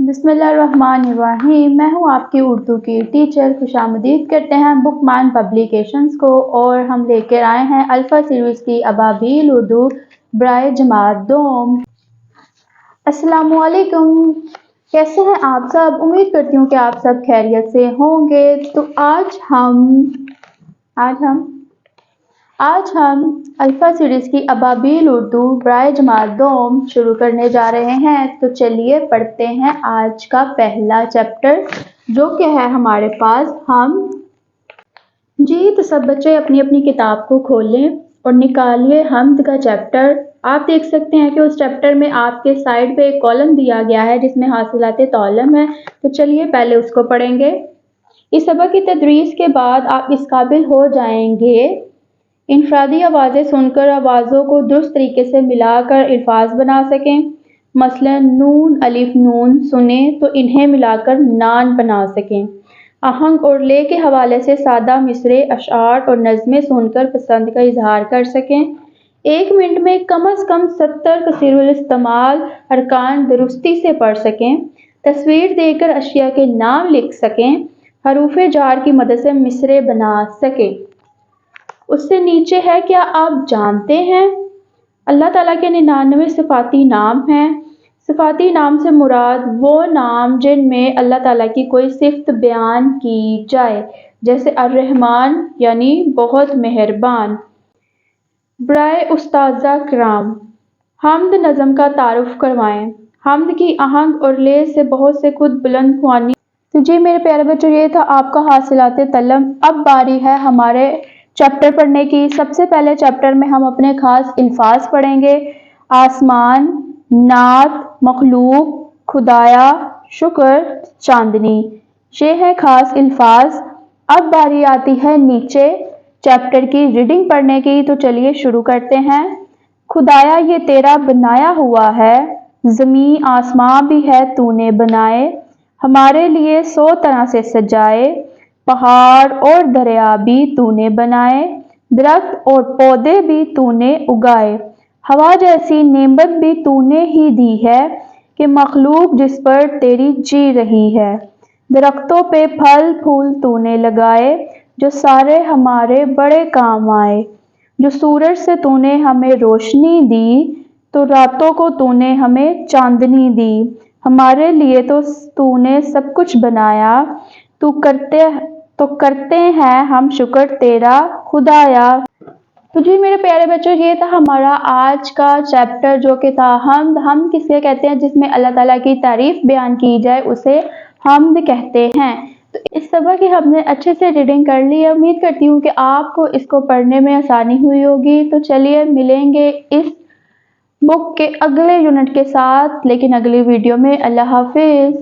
बिस्मिल्लाहिर्रहमानिर्रहीम। मैं हूँ आपकी उर्दू की टीचर। खुशामदीद करते हैं बुकमान पब्लिकेशंस को, और हम लेकर आए हैं अल्फ़ा सीरीज़ की अबाबील उर्दू बराए जमात दोम। अस्सलामुअलैकुम, कैसे हैं आप सब? उम्मीद करती हूँ कि आप सब खैरियत से होंगे। तो आज हम अल्फ़ा सीरीज़ की अबाबील उर्दू बराए जमात दोम शुरू करने जा रहे हैं। तो चलिए पढ़ते हैं आज का पहला चैप्टर, जो कि है हमारे पास हम। तो सब बच्चे अपनी अपनी किताब को खोलें और निकालिए हम्द का चैप्टर। आप देख सकते हैं कि उस चैप्टर में आपके साइड पे एक कॉलम दिया गया है जिसमें हासिलाते तौलम है। तो चलिए पहले उसको पढ़ेंगे। इस सबक की तदरीस के बाद आप इस काबिल हो जाएंगे इनफरादी आवाज़ें सुनकर आवाज़ों को दुरुस्त तरीके से मिलाकर अल्फाज बना सकें। मसलन नून अलिफ नून सुने तो इन्हें मिलाकर नान बना सकें। आहंग और ले के हवाले से सादा मिसरे, अशआर और नज़में सुनकर पसंद का इजहार कर सकें। 1 मिनट में कम अज़ कम 70 कसीरुल इस्तेमाल अरकान दुरुस्ती से पढ़ सकें। तस्वीर देकर अशिया के नाम लिख सकें। हरूफे जार की मदद से मिसरे बना सकें। उससे नीचे है, क्या आप जानते हैं अल्लाह ताला के 99 सिफाती नाम हैं। सिफाती नाम से मुराद वो नाम जिनमें अल्लाह ताला की कोई सिफ्त बयान की जाए, जैसे अर्रहमान यानी बहुत मेहरबान। बराए उस्ताज़ा किराम, हम्द नज़म का तारुफ करवाएं। हम्द की आहंग और ले से बहुत से खुद बुलंद ख्वानी। तो जी मेरे प्यारे बच्चों, ये था आपका हासिलाते तलम। अब बारी है हमारे चैप्टर पढ़ने की। सबसे पहले चैप्टर में हम अपने खास अल्फाज पढ़ेंगे। आसमान, नात, मखलूक, खुदाया, शुक्र, चांदनी, ये है खास अल्फाज। अब बारी आती है नीचे चैप्टर की रीडिंग पढ़ने की। तो चलिए शुरू करते हैं। खुदाया ये तेरा बनाया हुआ है, ज़मीं आसमां भी है तूने बनाए, हमारे लिए 100 तरह से सजाए, पहाड़ और दरिया भी तूने बनाए, दरख्त और पौधे भी तूने उगाए, हवा जैसी नेमत भी तूने ही दी है कि मखलूक जिस पर तेरी जी रही है। दरख्तों पे फल फूल तूने लगाए, जो सारे हमारे बड़े काम आए। जो सूरज से तूने हमें रोशनी दी, तो रातों को तूने हमें चांदनी दी। हमारे लिए तो तूने सब कुछ बनाया, तो करते हैं हम शुक्र तेरा खुदाया। तो जी मेरे प्यारे बच्चों, ये था हमारा आज का चैप्टर, जो कि था हम्द। हम्द किसे कहते हैं? जिसमें अल्लाह ताला की तारीफ बयान की जाए उसे हम्द कहते हैं। तो इस सबक की हमने अच्छे से रीडिंग कर ली है। उम्मीद करती हूँ कि आपको इसको पढ़ने में आसानी हुई होगी। तो चलिए मिलेंगे इस बुक के अगले यूनिट के साथ, लेकिन अगली वीडियो में। अल्लाह हाफिज।